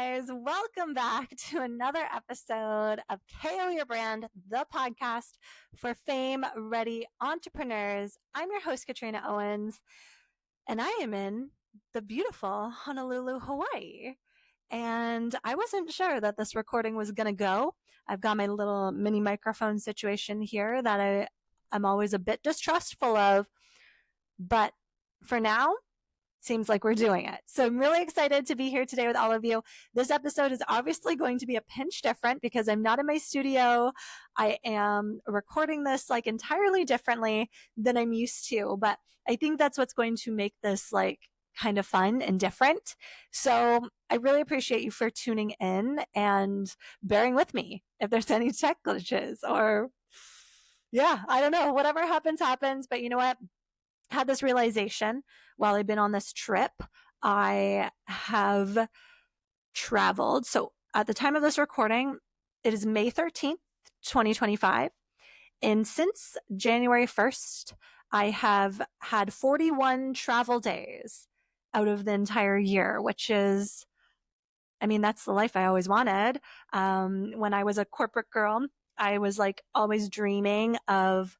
guys. Welcome back to another episode of KO Your Brand, the podcast for fame ready entrepreneurs. I'm your host, Katrina Owens, and I am in the beautiful Honolulu, Hawaii. And I wasn't sure that this recording was going to go. I've got my little mini microphone situation here that I'm always a bit distrustful of. But for now, seems like we're doing it. So I'm really excited to be here today with all of you. This episode is obviously going to be a pinch different because I'm not in my studio. I am recording this like entirely differently than I'm used to, but I think that's what's going to make this like kind of fun and different. So I really appreciate you for tuning in and bearing with me if there's any tech glitches or I don't know, whatever happens, happens. But you know what? Had this realization while I've been on this trip. I have traveled. So at the time of this recording, it is May 13th, 2025. And since January 1st, I have had 41 travel days out of the entire year, which is, I mean, that's the life I always wanted. When I was a corporate girl, I was like always dreaming of,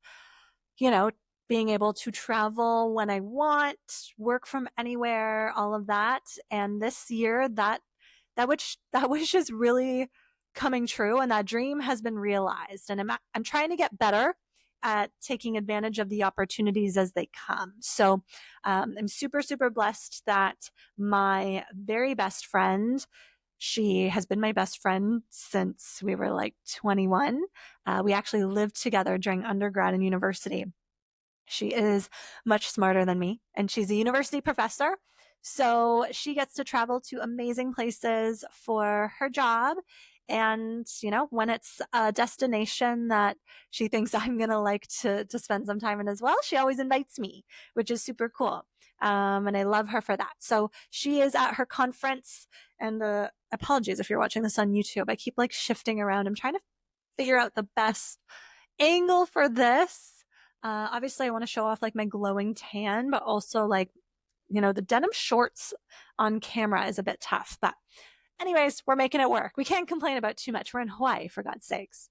you know, being able to travel when I want, work from anywhere, all of that. And this year that wish is really coming true, and that dream has been realized. And I'm trying to get better at taking advantage of the opportunities as they come. So I'm super, super blessed that my very best friend, she has been my best friend since we were like 21. We actually lived together during undergrad and university. She is much smarter than me, and she's a university professor. So she gets to travel to amazing places for her job. And, when it's a destination that she thinks I'm going to like to spend some time in as well, she always invites me, which is super cool. And I love her for that. So she is at her conference, and apologies if you're watching this on YouTube. I keep like shifting around. I'm trying to figure out the best angle for this. Obviously I want to show off like my glowing tan, but also like, the denim shorts on camera is a bit tough, but anyways, we're making it work. We can't complain about too much. We're in Hawaii, for God's sakes.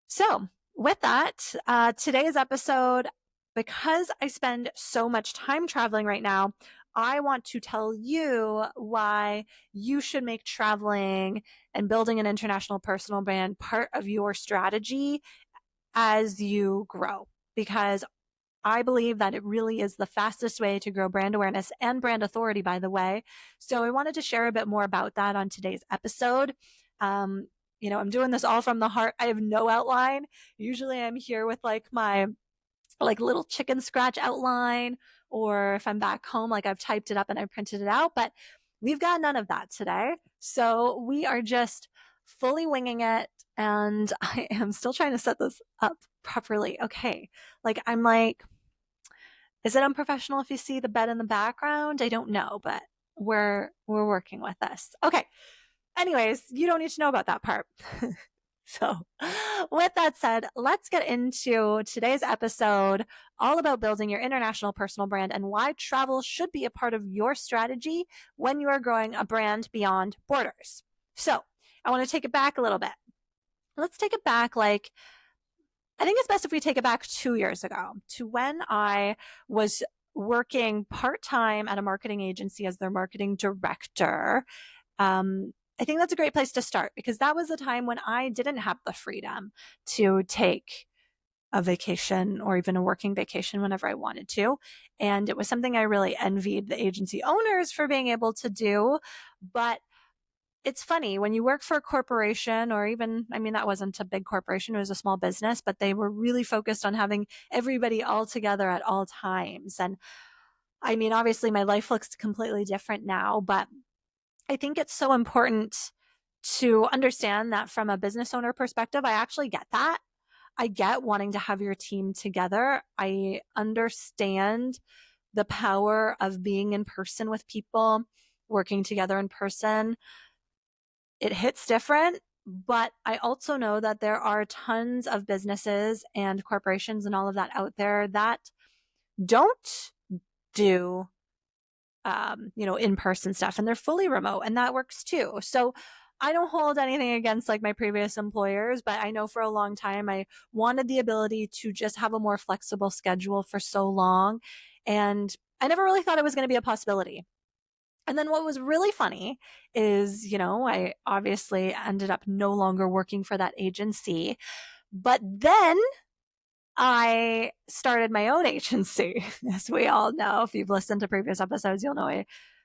So with that, today's episode, because I spend so much time traveling right now, I want to tell you why you should make traveling and building an international personal brand part of your strategy as you grow, because I believe that it really is the fastest way to grow brand awareness and brand authority, by the way. So I wanted to share a bit more about that on today's episode. I'm doing this all from the heart. I have no outline. Usually I'm here with like my like little chicken scratch outline, or if I'm back home, like I've typed it up and I printed it out, but we've got none of that today. So we are just fully winging it. And I am still trying to set this up properly. Okay. Like, I'm like, is it unprofessional if you see the bed in the background? I don't know, but we're working with this. Okay. Anyways, you don't need to know about that part. So, with that said, let's get into today's episode all about building your international personal brand and why travel should be a part of your strategy when you are growing a brand beyond borders. So, I want to take it back a little bit. Let's take it back I think it's best if we take it back 2 years ago to when I was working part-time at a marketing agency as their marketing director. I think that's a great place to start because that was the time when I didn't have the freedom to take a vacation or even a working vacation whenever I wanted to. And it was something I really envied the agency owners for being able to do. But it's funny when you work for a corporation, or even, I mean, that wasn't a big corporation, it was a small business, but they were really focused on having everybody all together at all times. And I mean, obviously my life looks completely different now, but I think it's so important to understand that from a business owner perspective, I actually get that. I get wanting to have your team together. I understand the power of being in person with people, working together in person. It hits different, but I also know that there are tons of businesses and corporations and all of that out there that don't do in-person stuff, and they're fully remote, and that works too. So I don't hold anything against like my previous employers, but I know for a long time I wanted the ability to just have a more flexible schedule for so long. And I never really thought it was going to be a possibility. And then what was really funny is, I obviously ended up no longer working for that agency. But then I started my own agency. As we all know, if you've listened to previous episodes, you'll know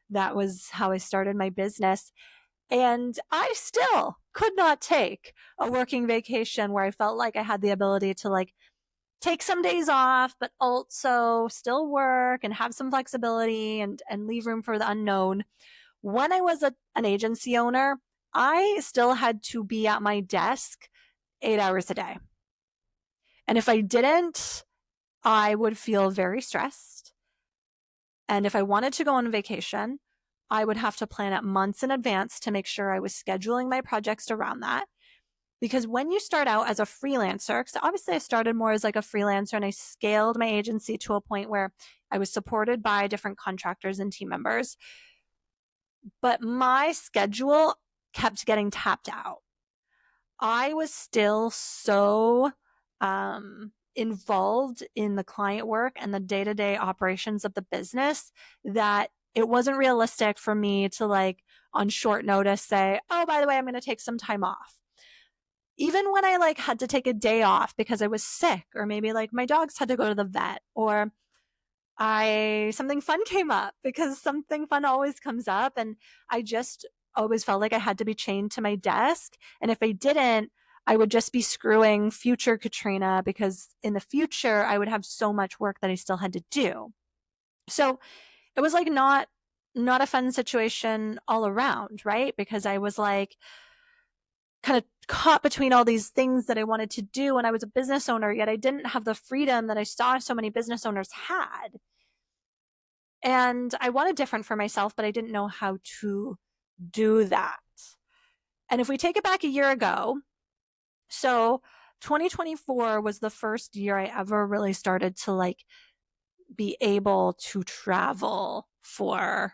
that was how I started my business. And I still could not take a working vacation where I felt like I had the ability to like take some days off, but also still work and have some flexibility and leave room for the unknown. When I was an agency owner, I still had to be at my desk 8 hours a day. And if I didn't, I would feel very stressed. And if I wanted to go on vacation, I would have to plan it months in advance to make sure I was scheduling my projects around that. Because when you start out as a freelancer, because obviously I started more as like a freelancer and I scaled my agency to a point where I was supported by different contractors and team members, but my schedule kept getting tapped out. I was still so involved in the client work and the day-to-day operations of the business that it wasn't realistic for me to like on short notice say, oh, by the way, I'm going to take some time off. Even when I like had to take a day off because I was sick, or maybe like my dogs had to go to the vet, or something fun came up, because something fun always comes up, and I just always felt like I had to be chained to my desk. And if I didn't, I would just be screwing future Katrina, because in the future I would have so much work that I still had to do. So it was like not a fun situation all around, right? Because I was like kind of caught between all these things that I wanted to do when I was a business owner, yet I didn't have the freedom that I saw so many business owners had. And I wanted different for myself, but I didn't know how to do that. And if we take it back a year ago, so 2024 was the first year I ever really started to like be able to travel for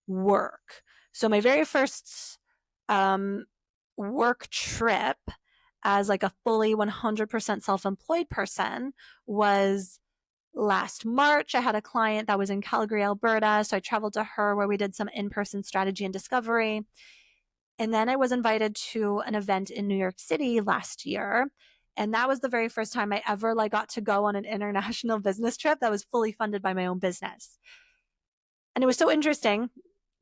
work. So my very first work trip as like a fully 100% self-employed person was last March. I had a client that was in Calgary, Alberta. So I traveled to her where we did some in-person strategy and discovery. And then I was invited to an event in New York City last year. And that was the very first time I ever like got to go on an international business trip that was fully funded by my own business. And it was so interesting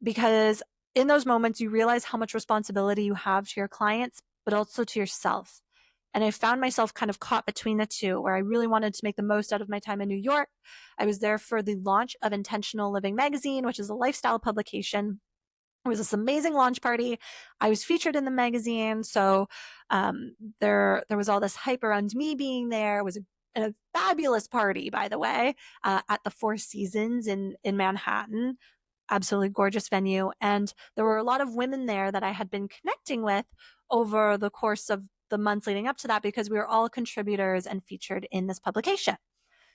because in those moments, you realize how much responsibility you have to your clients, but also to yourself. And I found myself kind of caught between the two, where I really wanted to make the most out of my time in New York. I was there for the launch of Intentional Living magazine, which is a lifestyle publication. It was this amazing launch party. I was featured in the magazine. So there was all this hype around me being there. It was a fabulous party, by the way, at the Four Seasons in Manhattan. Absolutely gorgeous venue. And there were a lot of women there that I had been connecting with over the course of the months leading up to that, because we were all contributors and featured in this publication.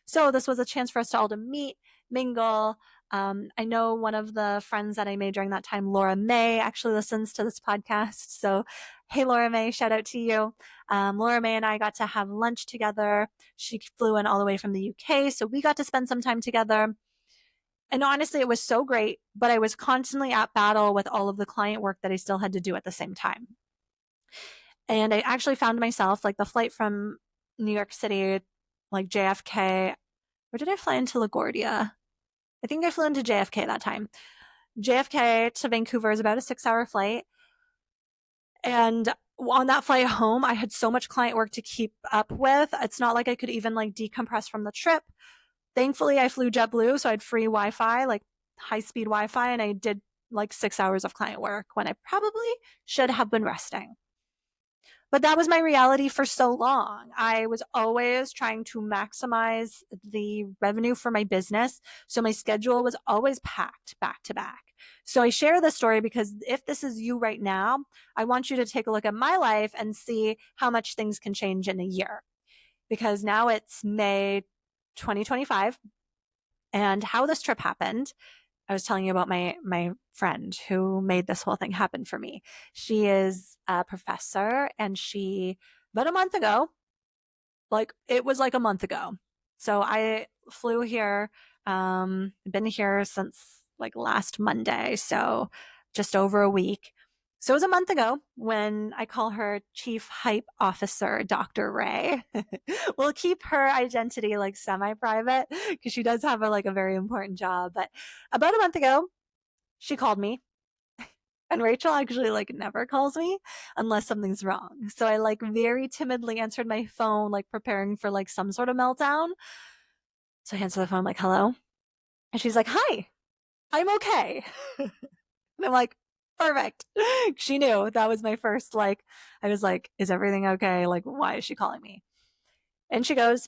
So this was a chance for us to all to meet, mingle. I know one of the friends that I made during that time, Laura May, actually listens to this podcast. So, hey, Laura May, shout out to you. Laura May and I got to have lunch together. She flew in all the way from the UK, so we got to spend some time together. And honestly, it was so great, but I was constantly at battle with all of the client work that I still had to do at the same time. And I actually found myself, like the flight from New York City, like JFK, or did I fly into LaGuardia? I think I flew into JFK that time. JFK to Vancouver is about a 6-hour flight. And on that flight home, I had so much client work to keep up with. It's not like I could even like decompress from the trip. Thankfully, I flew JetBlue, so I had free Wi-Fi, like high-speed Wi-Fi, and I did like 6 hours of client work when I probably should have been resting. But that was my reality for so long. I was always trying to maximize the revenue for my business. So my schedule was always packed back to back. So I share this story because if this is you right now, I want you to take a look at my life and see how much things can change in a year. Because now it's May 2025, and how this trip happened. I was telling you about my friend who made this whole thing happen for me. She is a professor, and she, about a month ago, like it was like a month ago. So I flew here, been here since like last Monday, so just over a week. So it was a month ago when I call her Chief Hype Officer, Dr. Ray. We'll keep her identity like semi-private because she does have like a very important job. But about a month ago, she called me, and Rachel actually like never calls me unless something's wrong. So I like very timidly answered my phone, like preparing for like some sort of meltdown. So I answer the phone, like, hello. And she's like, hi, I'm okay. And I'm like, perfect. She knew that was my first, like, I was like, is everything okay? Like, why is she calling me? And she goes,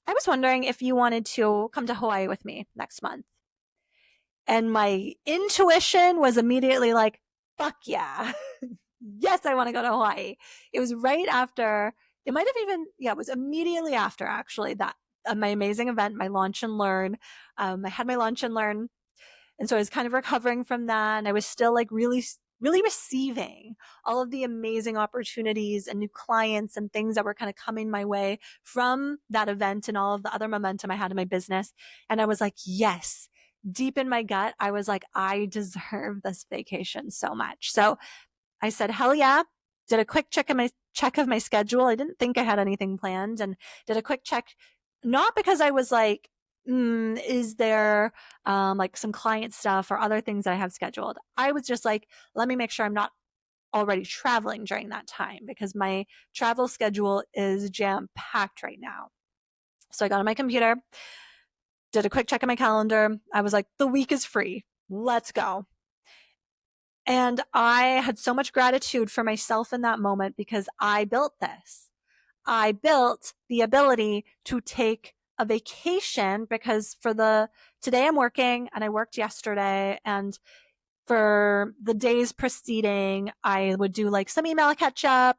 I was wondering if you wanted to come to Hawaii with me next month. And my intuition was immediately like, fuck yeah. Yes, I want to go to Hawaii. It was right after, it might have even, yeah, it was immediately after actually that my amazing event, my launch and learn. I had my launch and learn. And so I was kind of recovering from that. And I was still like really, really receiving all of the amazing opportunities and new clients and things that were kind of coming my way from that event and all of the other momentum I had in my business. And I was like, yes, deep in my gut, I was like, I deserve this vacation so much. So I said, hell yeah. Did a quick check of my schedule. I didn't think I had anything planned, and did a quick check, not because I was like, is there like some client stuff or other things that I have scheduled. I was just like, let me make sure I'm not already traveling during that time because my travel schedule is jam packed right now. So I got on my computer, did a quick check of my calendar. I was like, the week is free. Let's go. And I had so much gratitude for myself in that moment because I built this. I built the ability to take a vacation because today I'm working and I worked yesterday, and for the days preceding, I would do like some email catch up.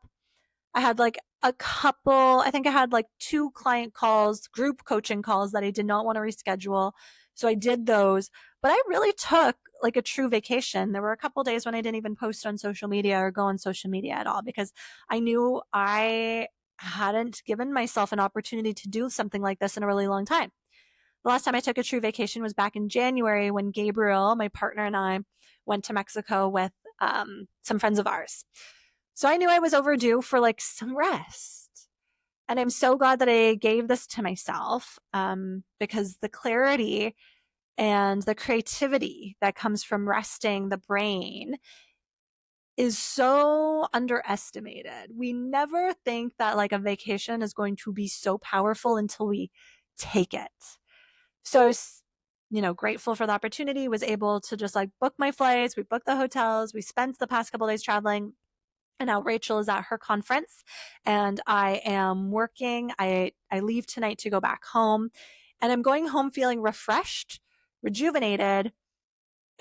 I had like a couple, I think I had like 2 client calls, group coaching calls that I did not want to reschedule. So I did those, but I really took like a true vacation. There were a couple days when I didn't even post on social media or go on social media at all because I knew I hadn't given myself an opportunity to do something like this in a really long time. The last time I took a true vacation was back in January when Gabriel, my partner, and I went to Mexico with some friends of ours. So I knew I was overdue for like some rest. And I'm so glad that I gave this to myself because the clarity and the creativity that comes from resting the brain is so underestimated. We never think that like a vacation is going to be so powerful until we take it. So I was, grateful for the opportunity, was able to just like book my flights. We booked the hotels. We spent the past couple days traveling. And now Rachel is at her conference and I am working. I leave tonight to go back home, and I'm going home feeling refreshed, rejuvenated,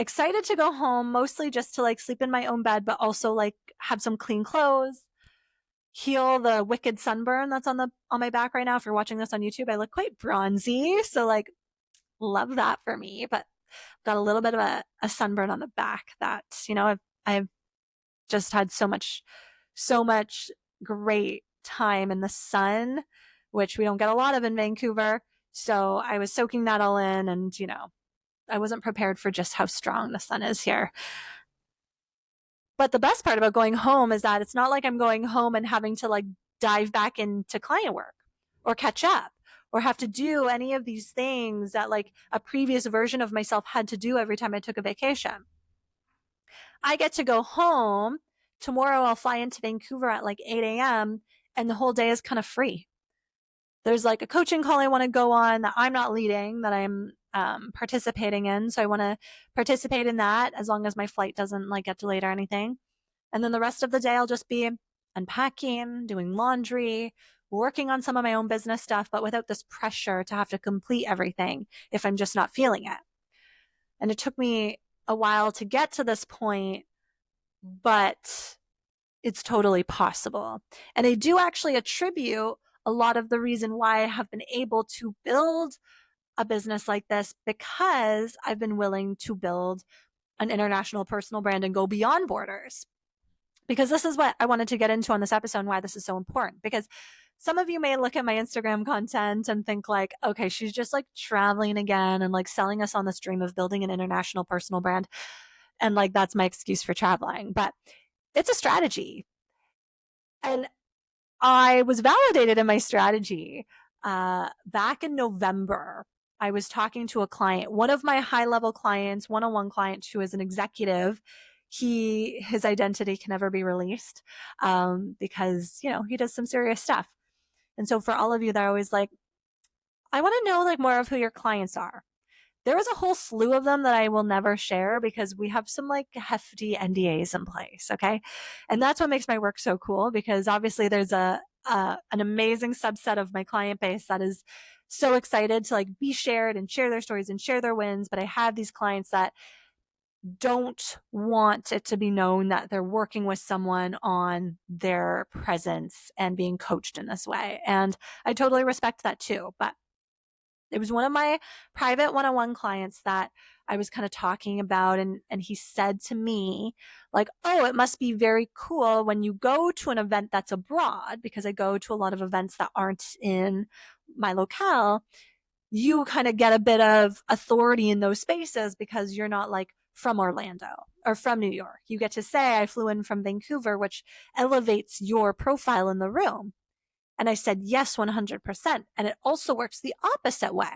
excited to go home, mostly just to like sleep in my own bed, but also like have some clean clothes, heal the wicked sunburn that's on my back right now. If you're watching this on YouTube, I look quite bronzy. So like love that for me, but got a little bit of a sunburn on the back that, I've just had so much great time in the sun, which we don't get a lot of in Vancouver. So I was soaking that all in, and, I wasn't prepared for just how strong the sun is here. But the best part about going home is that it's not like I'm going home and having to like dive back into client work or catch up or have to do any of these things that like a previous version of myself had to do every time I took a vacation. I get to go home. Tomorrow I'll fly into Vancouver at like 8 a.m. and the whole day is kind of free. There's like a coaching call I want to go on that I'm not leading, that I'm participating in. So I want to participate in that as long as my flight doesn't like get delayed or anything. And then the rest of the day I'll just be unpacking, doing laundry, working on some of my own business stuff, but without this pressure to have to complete everything if I'm just not feeling it. And it took me a while to get to this point, but it's totally possible. And I do actually attribute a lot of the reason why I have been able to build a business like this because I've been willing to build an international personal brand and go beyond borders. Because this is what I wanted to get into on this episode and why this is so important. Because some of you may look at my Instagram content and think like, okay, she's just like traveling again and like selling us on this dream of building an international personal brand. And like, that's my excuse for traveling. But it's a strategy. And I was validated in my strategy back in November. I was talking to a client, one of my high level clients, one-on-one client who is an executive. His identity can never be released because, you know, he does some serious stuff. And so for all of you that are always like, I want to know like more of who your clients are. There is a whole slew of them that I will never share because we have some like hefty NDAs in place. Okay. And that's what makes my work so cool because obviously there's an amazing subset of my client base that is so excited to like be shared and share their stories and share their wins. But I have these clients that don't want it to be known that they're working with someone on their presence and being coached in this way. And I totally respect that too. But it was one of my private one-on-one clients that I was kind of talking about. And he said to me, like, oh, it must be very cool when you go to an event that's abroad, because I go to a lot of events that aren't in my locale. You kind of get a bit of authority in those spaces because you're not like from Orlando or from New York. You get to say, I flew in from Vancouver, which elevates your profile in the room. And I said, yes, 100%. And it also works the opposite way.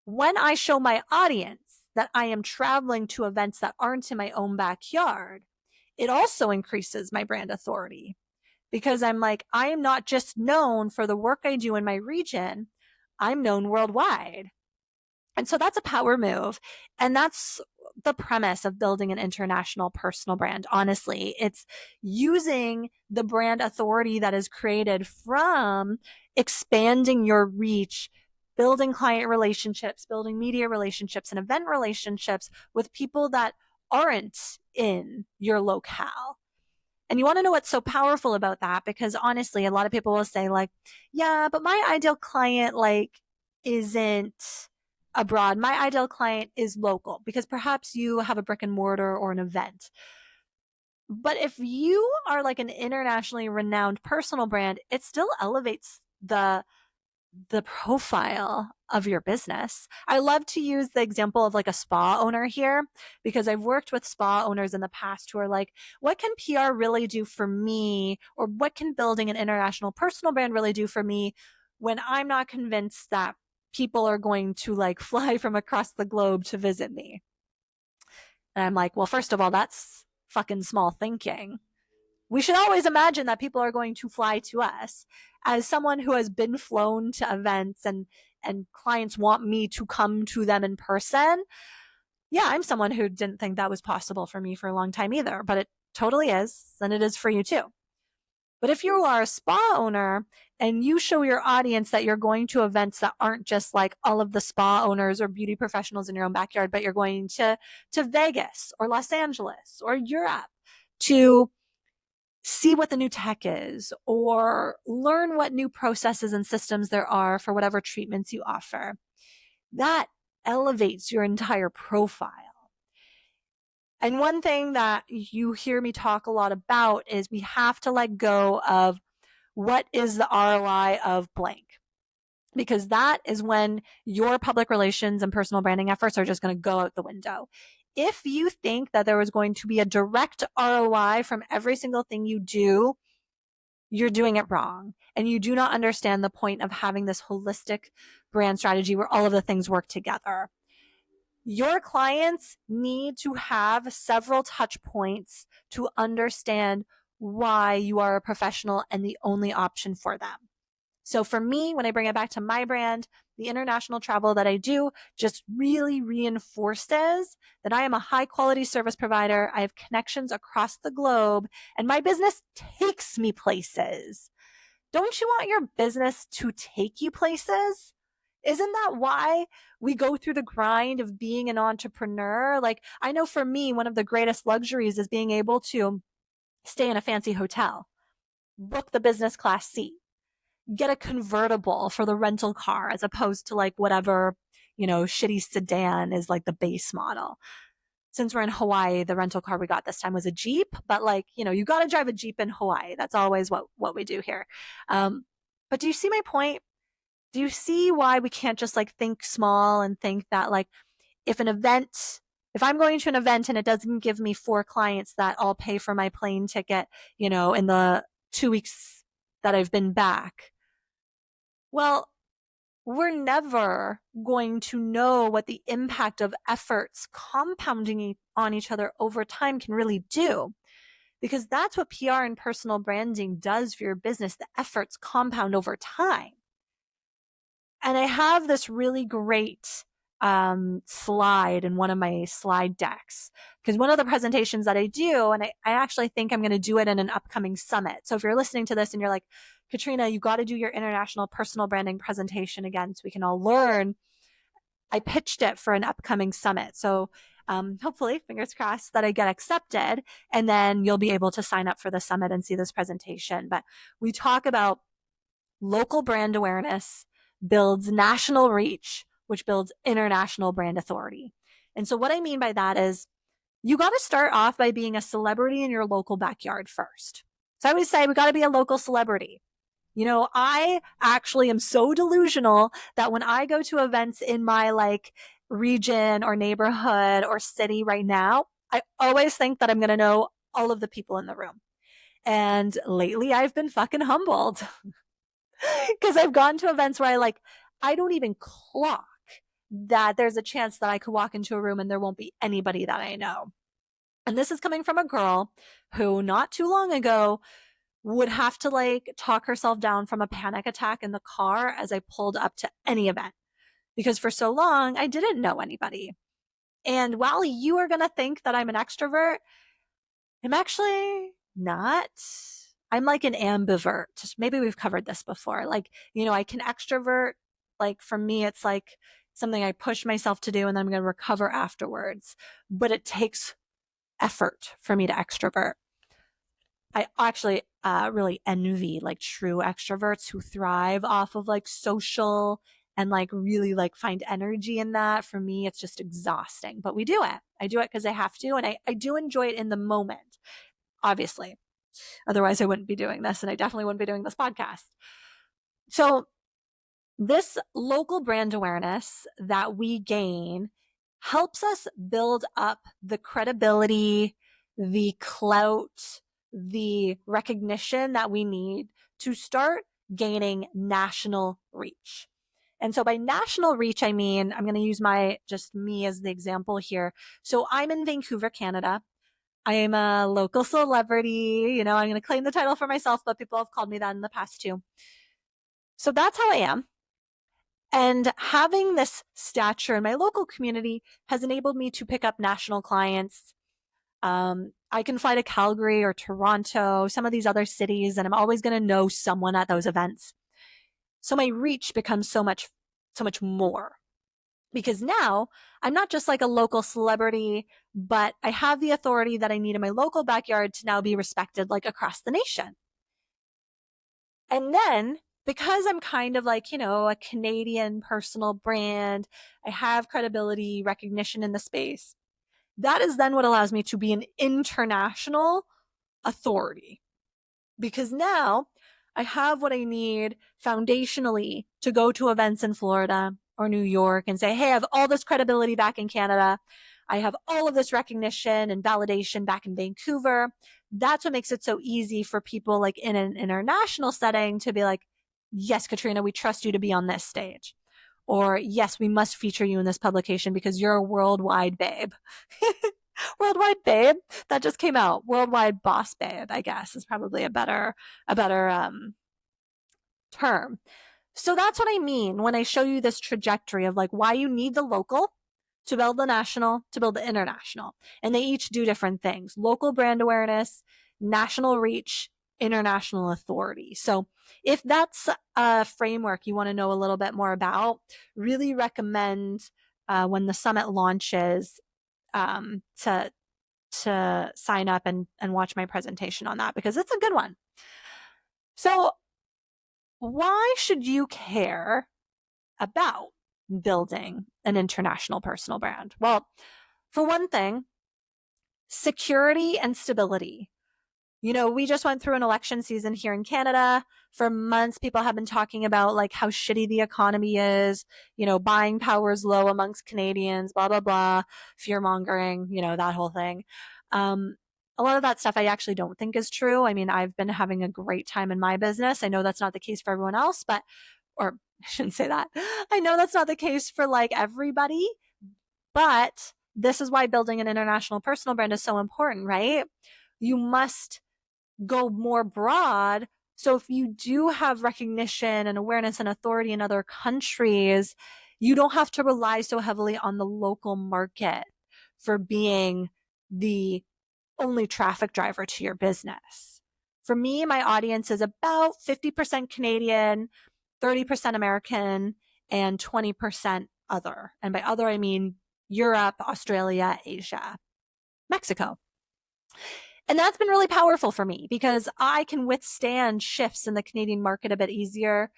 When I show my audience that I am traveling to events that aren't in my own backyard, it also increases my brand authority because I'm like, I am not just known for the work I do in my region, I'm known worldwide. And so that's a power move. And that's the premise of building an international personal brand. Honestly, it's using the brand authority that is created from expanding your reach, building client relationships, building media relationships, and event relationships with people that aren't in your locale. And you want to know what's so powerful about that? Because honestly, a lot of people will say like, yeah, but my ideal client like isn't abroad. My ideal client is local because perhaps you have a brick and mortar or an event. But if you are like an internationally renowned personal brand, it still elevates the profile of your business. I love to use the example of like a spa owner here because I've worked with spa owners in the past who are like, what can PR really do for me? Or what can building an international personal brand really do for me when I'm not convinced that people are going to like fly from across the globe to visit me? And I'm like, well, first of all, that's fucking small thinking. We should always imagine that people are going to fly to us. As someone who has been flown to events and clients want me to come to them in person, yeah, I'm someone who didn't think that was possible for me for a long time either, but it totally is, and it is for you too. But if you are a spa owner and you show your audience that you're going to events that aren't just like all of the spa owners or beauty professionals in your own backyard, but you're going to Vegas or Los Angeles or Europe to see what the new tech is or learn what new processes and systems there are for whatever treatments you offer. That elevates your entire profile. And one thing that you hear me talk a lot about is we have to let go of what is the ROI of blank. Because that is when your public relations and personal branding efforts are just going to go out the window. If you think that there was going to be a direct ROI from every single thing you do, you're doing it wrong. And you do not understand the point of having this holistic brand strategy where all of the things work together. Your clients need to have several touch points to understand why you are a professional and the only option for them. So for me, when I bring it back to my brand, the international travel that I do just really reinforces that I am a high quality service provider. I have connections across the globe and my business takes me places. Don't you want your business to take you places? Isn't that why we go through the grind of being an entrepreneur? Like, I know for me, one of the greatest luxuries is being able to stay in a fancy hotel, book the business class seat, get a convertible for the rental car as opposed to like whatever, shitty sedan is like the base model. Since we're in Hawaii, the rental car we got this time was a Jeep, but like, you got to drive a Jeep in Hawaii. That's always what we do here. But do you see my point? Do you see why we can't just like think small and think that like if I'm going to an event and it doesn't give me 4 clients that all pay for my plane ticket, in the 2 weeks that I've been back, well, we're never going to know what the impact of efforts compounding on each other over time can really do. Because that's what PR and personal branding does for your business. The efforts compound over time. And I have this really great slide in one of my slide decks, because one of the presentations that I do, and I actually think I'm going to do it in an upcoming summit. So if you're listening to this and you're like, Katrina, you got to do your international personal branding presentation again so we can all learn, I pitched it for an upcoming summit. So hopefully, fingers crossed, that I get accepted, and then you'll be able to sign up for the summit and see this presentation. But we talk about local brand awareness builds national reach, which builds international brand authority. And so what I mean by that is you got to start off by being a celebrity in your local backyard first. So I always say we got to be a local celebrity. I actually am so delusional that when I go to events in my like region or neighborhood or city right now, I always think that I'm going to know all of the people in the room. And lately I've been fucking humbled because I've gone to events where I don't even clock that there's a chance that I could walk into a room and there won't be anybody that I know. And this is coming from a girl who not too long ago would have to like talk herself down from a panic attack in the car as I pulled up to any event, because for so long I didn't know anybody. And while you are going to think that I'm an extrovert, I'm actually not. I'm like an ambivert. Maybe we've covered this before. Like, I can extrovert. Like for me, it's like something I push myself to do and then I'm going to recover afterwards. But it takes effort for me to extrovert. I actually really envy like true extroverts who thrive off of like social and like really like find energy in that. For me, it's just exhausting, but we do it. I do it because I have to. And I do enjoy it in the moment, obviously. Otherwise, I wouldn't be doing this. And I definitely wouldn't be doing this podcast. So this local brand awareness that we gain helps us build up the credibility, the clout, the recognition that we need to start gaining national reach. And so by national reach, I mean, I'm going to use just me as the example here. So I'm in Vancouver, Canada. I am a local celebrity. I'm going to claim the title for myself, but people have called me that in the past too. So that's how I am. And having this stature in my local community has enabled me to pick up national clients. I can fly to Calgary or Toronto, some of these other cities, and I'm always going to know someone at those events. So my reach becomes so much more, because now I'm not just like a local celebrity, but I have the authority that I need in my local backyard to now be respected like across the nation. And then because I'm kind of like, a Canadian personal brand, I have credibility, recognition in the space. That is then what allows me to be an international authority, because now I have what I need foundationally to go to events in Florida or New York and say, hey, I have all this credibility back in Canada. I have all of this recognition and validation back in Vancouver. That's what makes it so easy for people like in an international setting to be like, yes, Katrina, we trust you to be on this stage. Or yes, we must feature you in this publication because you're a worldwide babe. Worldwide babe, that just came out. Worldwide boss babe, I guess, is probably a better term. So that's what I mean when I show you this trajectory of like why you need the local to build the national, to build the international. And they each do different things. Local brand awareness, national reach, international authority. So if that's a framework you want to know a little bit more about, really recommend when the summit launches to sign up and watch my presentation on that, because it's a good one. So Why should you care about building an international personal brand? Well, for one thing, security and stability. We just went through an election season here in Canada. For months, people have been talking about like how shitty the economy is, buying power is low amongst Canadians, blah, blah, blah, fear mongering, that whole thing. A lot of that stuff I actually don't think is true. I mean, I've been having a great time in my business. I know that's not the case for everyone else, or I shouldn't say that. I know that's not the case for like everybody, but this is why building an international personal brand is so important, right? You must go more broad. So if you do have recognition and awareness and authority in other countries, you don't have to rely so heavily on the local market for being the only traffic driver to your business. For me, my audience is about 50% Canadian, 30% American, and 20% other. And by other, I mean Europe, Australia, Asia, Mexico. And that's been really powerful for me because I can withstand shifts in the Canadian market a bit easier.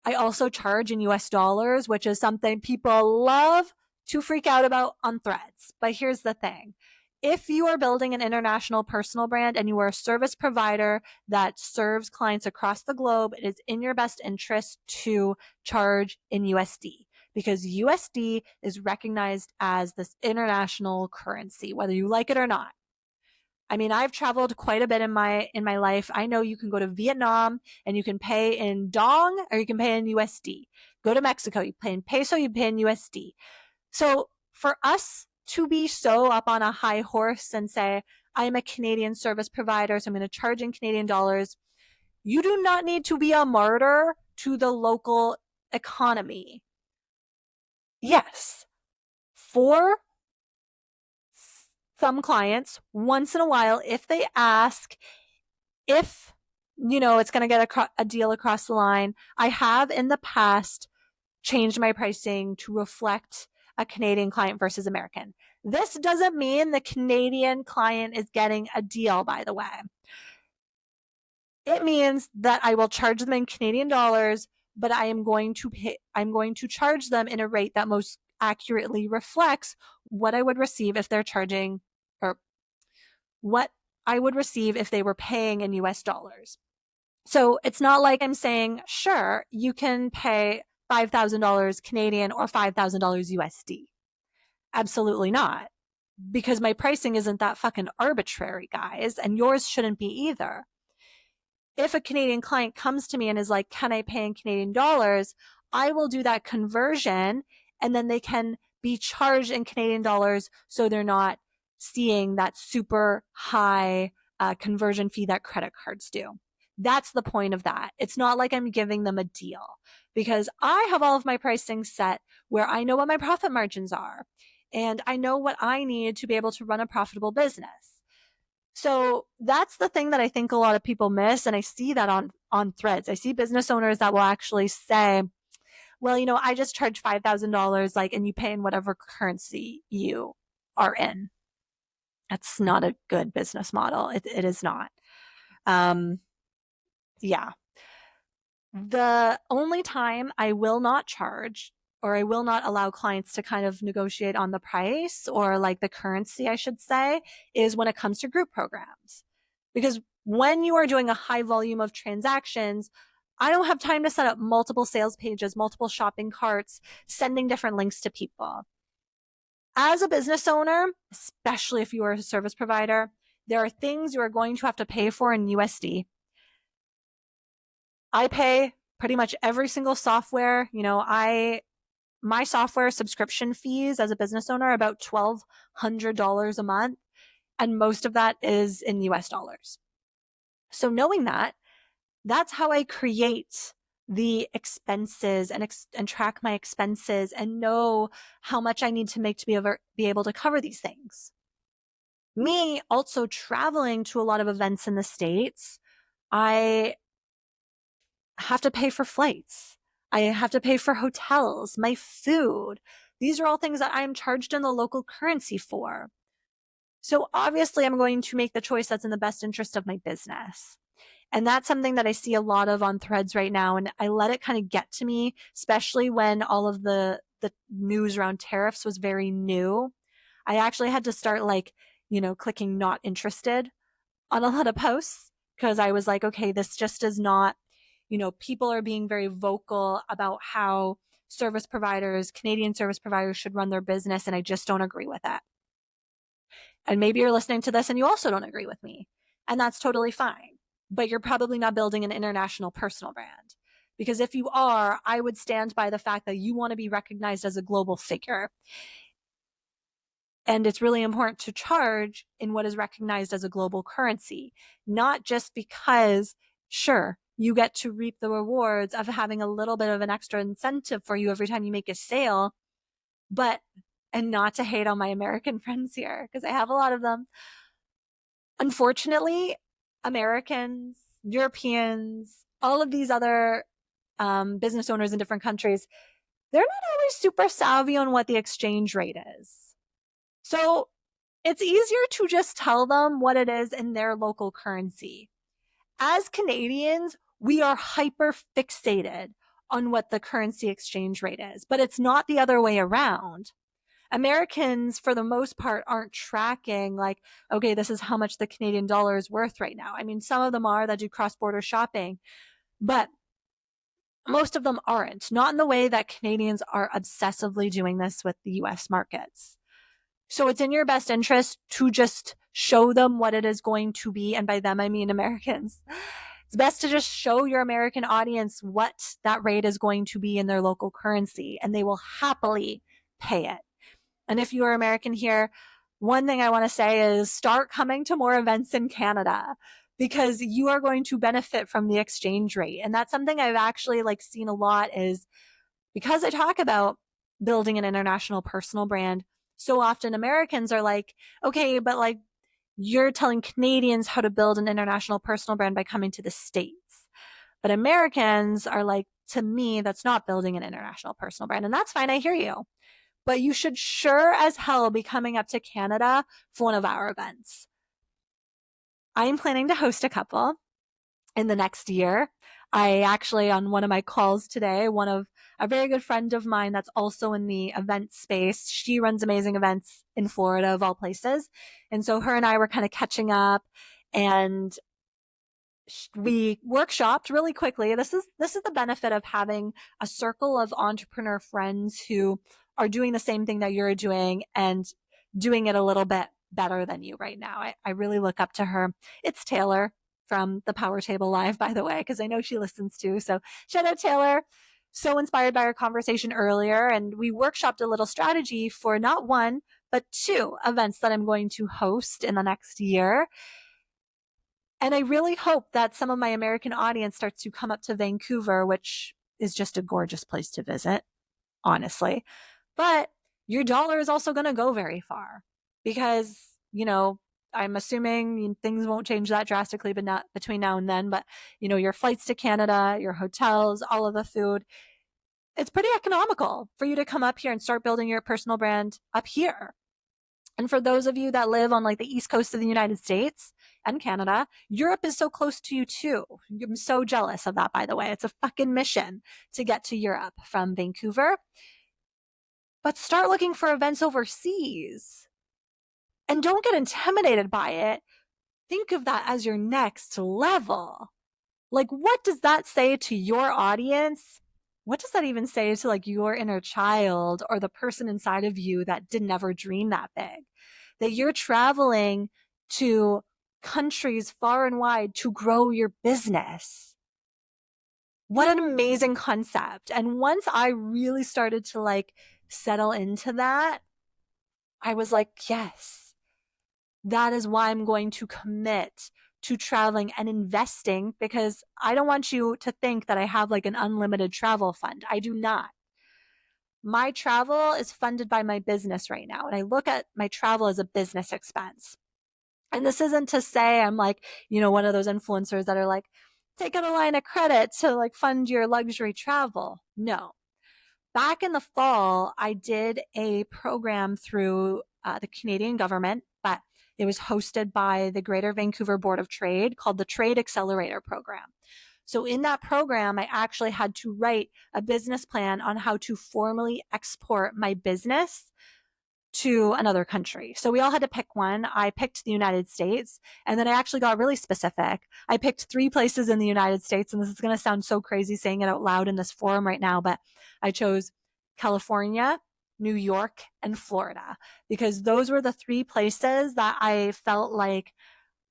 I also charge in US dollars, which is something people love to freak out about on Threads. But here's the thing. If you are building an international personal brand and you are a service provider that serves clients across the globe, it is in your best interest to charge in USD because USD is recognized as this international currency, whether you like it or not. I mean, I've traveled quite a bit in my life. I know you can go to Vietnam and you can pay in dong or you can pay in USD. Go to Mexico, you pay in peso, you pay in USD. So for us to be so up on a high horse and say, I'm a Canadian service provider, so I'm going to charge in Canadian dollars, you do not need to be a martyr to the local economy. Yes, for some clients, once in a while, if they ask if it's going to get a deal across the line, I have in the past changed my pricing to reflect a Canadian client versus American. This doesn't mean the Canadian client is getting a deal, by the way. It means that I will charge them in Canadian dollars, but I'm going to charge them in a rate that most accurately reflects what I would receive if they're charging, or what I would receive if they were paying in US dollars. So it's not like I'm saying, sure, you can pay $5,000 Canadian or $5,000 USD. Absolutely not. Because my pricing isn't that fucking arbitrary, guys, and yours shouldn't be either. If a Canadian client comes to me and is like, can I pay in Canadian dollars? I will do that conversion and then they can be charged in Canadian dollars so they're not seeing that super high conversion fee that credit cards do. That's the point of that. It's not like I'm giving them a deal because I have all of my pricing set where I know what my profit margins are and I know what I need to be able to run a profitable business. So that's the thing that I think a lot of people miss. And I see that on Threads. I see business owners that will actually say, well, I just charge $5,000, and you pay in whatever currency you are in. That's not a good business model. It is not. Yeah. The only time I will not charge, or I will not allow clients to kind of negotiate on the price or like the currency, I should say, is when it comes to group programs. Because when you are doing a high volume of transactions, I don't have time to set up multiple sales pages, multiple shopping carts, sending different links to people. As a business owner, especially if you are a service provider, there are things you are going to have to pay for in USD. I pay pretty much every single software. My software subscription fees as a business owner are about $1,200 a month, and most of that is in US dollars. So knowing that, that's how I create the expenses and track my expenses and know how much I need to make to be able to cover these things. Me also traveling to a lot of events in the States, I have to pay for flights. I have to pay for hotels, my food. These are all things that I'm charged in the local currency for. So obviously I'm going to make the choice that's in the best interest of my business. And that's something that I see a lot of on threads right now. And I let it kind of get to me, especially when all of the news around tariffs was very new. I actually had to start like, clicking not interested on a lot of posts because I was like, okay, this just is not, people are being very vocal about how Canadian service providers should run their business. And I just don't agree with that. And maybe you're listening to this and you also don't agree with me. And that's totally fine. But you're probably not building an international personal brand. Because if you are, I would stand by the fact that you want to be recognized as a global figure. And it's really important to charge in what is recognized as a global currency, not just because, sure, you get to reap the rewards of having a little bit of an extra incentive for you every time you make a sale, and not to hate on my American friends here, because I have a lot of them. Unfortunately, Americans, Europeans, all of these other business owners in different countries, they're not always super savvy on what the exchange rate is. So it's easier to just tell them what it is in their local currency. As Canadians, we are hyper fixated on what the currency exchange rate is, but it's not the other way around. Americans, for the most part, aren't tracking like, okay, this is how much the Canadian dollar is worth right now. I mean, some of them are that do cross-border shopping, but most of them aren't. Not in the way that Canadians are obsessively doing this with the US markets. So it's in your best interest to just show them what it is going to be. And by them, I mean Americans. It's best to just show your American audience what that rate is going to be in their local currency, and they will happily pay it. And if you are American here, one thing I want to say is start coming to more events in Canada because you are going to benefit from the exchange rate. And that's something I've actually seen a lot is because I talk about building an international personal brand. So often Americans are like, okay, but you're telling Canadians how to build an international personal brand by coming to the States. But Americans are like, to me, that's not building an international personal brand. And that's fine. I hear you. But you should sure as hell be coming up to Canada for one of our events. I am planning to host a couple in the next year. I actually, on one of my calls today, a very good friend of mine that's also in the event space, she runs amazing events in Florida of all places. And so her and I were kind of catching up and we workshopped really quickly. This is the benefit of having a circle of entrepreneur friends who are doing the same thing that you're doing and doing it a little bit better than you right now. I really look up to her. It's Taylor from the Power Table Live, by the way, because I know she listens too. So shout out Taylor. So inspired by our conversation earlier. And we workshopped a little strategy for not one, but two events that I'm going to host in the next year. And I really hope that some of my American audience starts to come up to Vancouver, which is just a gorgeous place to visit, honestly. But your dollar is also going to go very far because, I'm assuming things won't change that drastically, but not between now and then. But, your flights to Canada, your hotels, all of the food, it's pretty economical for you to come up here and start building your personal brand up here. And for those of you that live on the East Coast of the United States and Canada, Europe is so close to you too. I'm so jealous of that, by the way. It's a fucking mission to get to Europe from Vancouver. But start looking for events overseas. And don't get intimidated by it. Think of that as your next level. What does that say to your audience? What does that even say to your inner child or the person inside of you that did never dream that big? That you're traveling to countries far and wide to grow your business. What an amazing concept. And once I really started to settle into that, I was like, yes, that is why I'm going to commit to traveling and investing, because I don't want you to think that I have an unlimited travel fund. I do not. My travel is funded by my business right now. And I look at my travel as a business expense. And this isn't to say I'm one of those influencers that are take out a line of credit to fund your luxury travel. No. Back in the fall, I did a program through the Canadian government, but It was hosted by the Greater Vancouver Board of Trade, called the Trade Accelerator Program. So in that program, I actually had to write a business plan on how to formally export my business to another country. So we all had to pick one. I picked the United States, and then I actually got really specific. I picked 3 places in the United States, and this is going to sound so crazy saying it out loud in this forum right now, but I chose California, New York, and Florida, because those were the 3 places that I felt like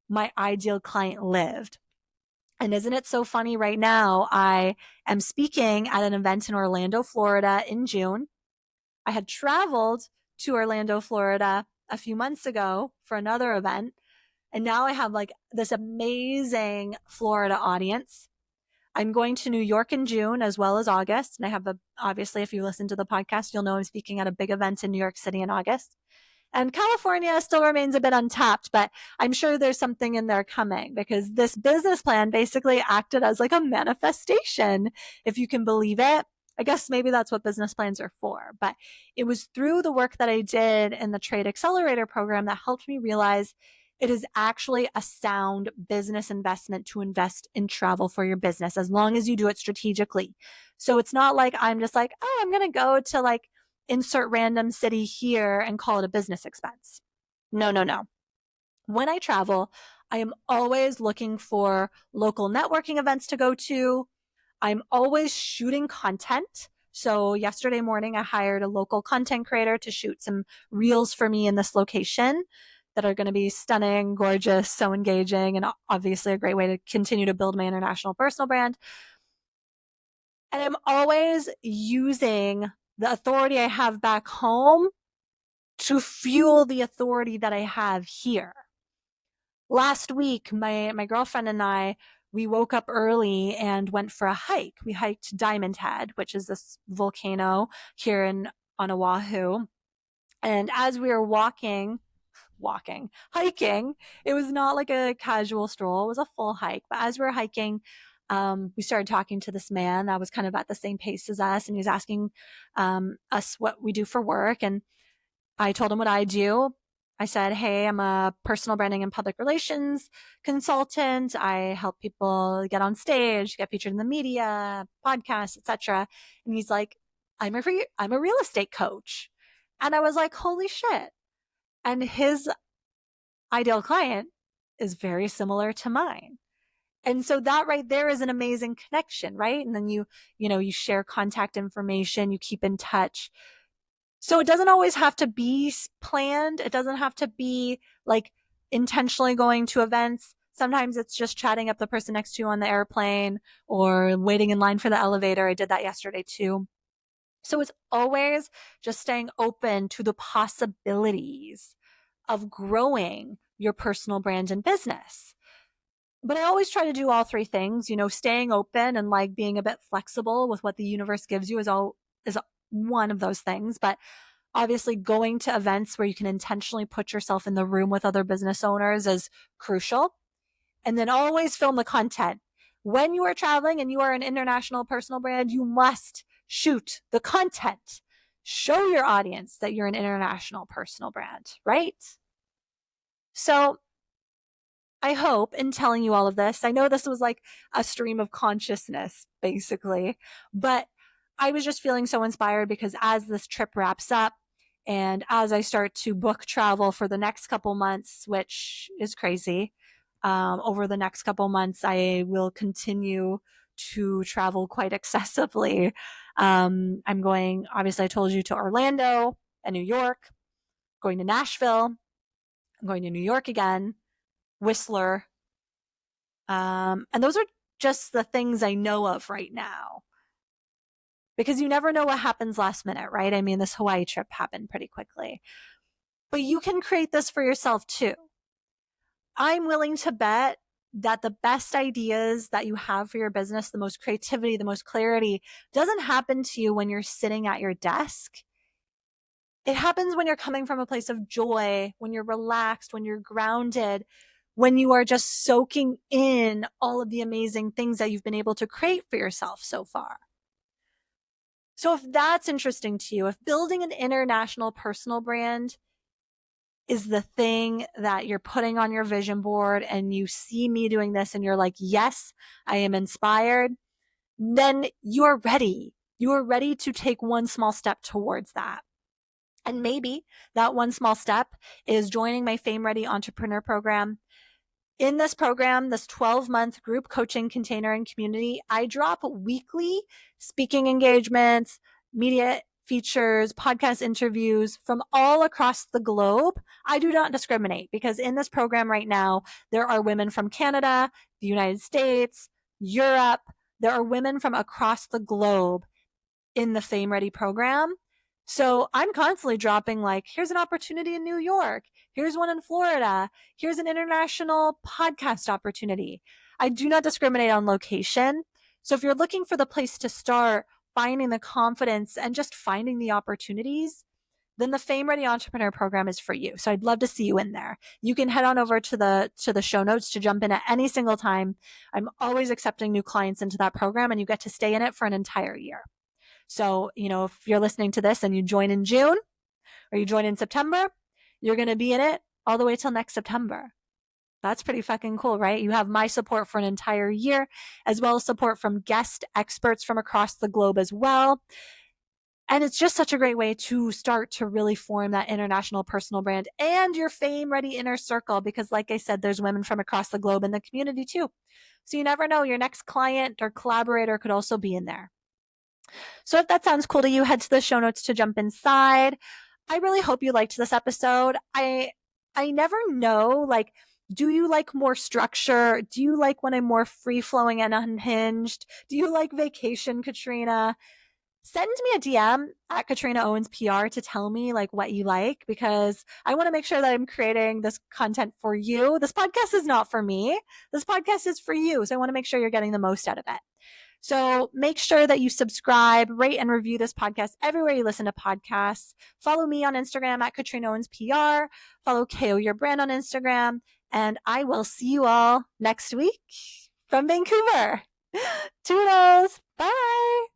my ideal client lived. And isn't it so funny right now? I am speaking at an event in Orlando, Florida in June. I had traveled to Orlando, Florida a few months ago for another event. And now I have like this amazing Florida audience. I'm going to New York in June as well as August. And I have obviously, if you listen to the podcast, you'll know I'm speaking at a big event in New York City in August. And California still remains a bit untapped, but I'm sure there's something in there coming, because this business plan basically acted as like a manifestation, if you can believe it. I guess maybe that's what business plans are for. But it was through the work that I did in the Trade Accelerator program that helped me realize it is actually a sound business investment to invest in travel for your business, as long as you do it strategically. So it's not like I'm just like, oh, I'm going to go to like insert random city here and call it a business expense. No, no, no. When I travel, I am always looking for local networking events to go to. I'm always shooting content. So yesterday morning, I hired a local content creator to shoot some reels for me in this location that are going to be stunning, gorgeous, so engaging, and obviously a great way to continue to build my international personal brand. And I'm always using the authority I have back home to fuel the authority that I have here. Last week, my girlfriend and I, we woke up early and went for a hike. We hiked Diamond Head, which is this volcano here on Oahu. And as we were hiking, it was not like a casual stroll. It was a full hike. But as we were hiking, we started talking to this man that was kind of at the same pace as us. And he was asking us what we do for work. And I told him what I do. I said, hey, I'm a personal branding and public relations consultant. I help people get on stage, get featured in the media, podcasts, etc. And he's like, I'm a real estate coach. And I was like, holy shit. And his ideal client is very similar to mine. And so that right there is an amazing connection, right? And then you share contact information, you keep in touch. So it doesn't always have to be planned. It doesn't have to be like intentionally going to events. Sometimes it's just chatting up the person next to you on the airplane or waiting in line for the elevator. I did that yesterday too. So it's always just staying open to the possibilities of growing your personal brand and business. But I always try to do all 3 things, staying open and like being a bit flexible with what the universe gives you is one of those things. But obviously going to events where you can intentionally put yourself in the room with other business owners is crucial. And then always film the content. When you are traveling and you are an international personal brand, you must shoot the content. Show your audience that you're an international personal brand, right? So I hope in telling you all of this, I know this was like a stream of consciousness, basically, but I was just feeling so inspired because as this trip wraps up and as I start to book travel for the next couple months, which is crazy, over the next couple months, I will continue to travel quite excessively. I'm going, obviously, I told you, to Orlando and New York, going to Nashville, I'm going to New York again, Whistler. And those are just the things I know of right now. Because you never know what happens last minute, right? I mean, this Hawaii trip happened pretty quickly. But you can create this for yourself too. I'm willing to bet that the best ideas that you have for your business, the most creativity, the most clarity, doesn't happen to you when you're sitting at your desk. It happens when you're coming from a place of joy, when you're relaxed, when you're grounded, when you are just soaking in all of the amazing things that you've been able to create for yourself so far. So if that's interesting to you, if building an international personal brand is the thing that you're putting on your vision board and you see me doing this and you're like, yes, I am inspired, then you're ready. You are ready to take one small step towards that. And maybe that one small step is joining my Fame Ready Entrepreneur Program. In this program, this 12-month group coaching container and community, I drop weekly speaking engagements, media features, podcast interviews from all across the globe. I do not discriminate because in this program right now, there are women from Canada, the United States, Europe. There are women from across the globe in the Fame Ready program. So I'm constantly dropping like, here's an opportunity in New York. Here's one in Florida. Here's an international podcast opportunity. I do not discriminate on location. So if you're looking for the place to start finding the confidence and just finding the opportunities, then the Fame Ready Entrepreneur Program is for you. So I'd love to see you in there. You can head on over to the show notes to jump in at any single time. I'm always accepting new clients into that program, and you get to stay in it for an entire year. So, if you're listening to this and you join in June or you join in September, you're going to be in it all the way till next September. That's pretty fucking cool, right? You have my support for an entire year, as well as support from guest experts from across the globe as well. And it's just such a great way to start to really form that international personal brand and your Fame Ready inner circle, because like I said, there's women from across the globe in the community too. So you never know, your next client or collaborator could also be in there. So if that sounds cool to you, head to the show notes to jump inside. I really hope you liked this episode. I never know, like, do you like more structure? Do you like when I'm more free-flowing and unhinged? Do you like vacation, Katrina? Send me a DM at Katrina Owens PR to tell me like what you like, because I want to make sure that I'm creating this content for you. This podcast is not for me. This podcast is for you. So I want to make sure you're getting the most out of it. So make sure that you subscribe, rate, and review this podcast everywhere you listen to podcasts. Follow me on Instagram at Katrina Owens PR. Follow KO Your Brand on Instagram. And I will see you all next week from Vancouver. Toodles. Bye.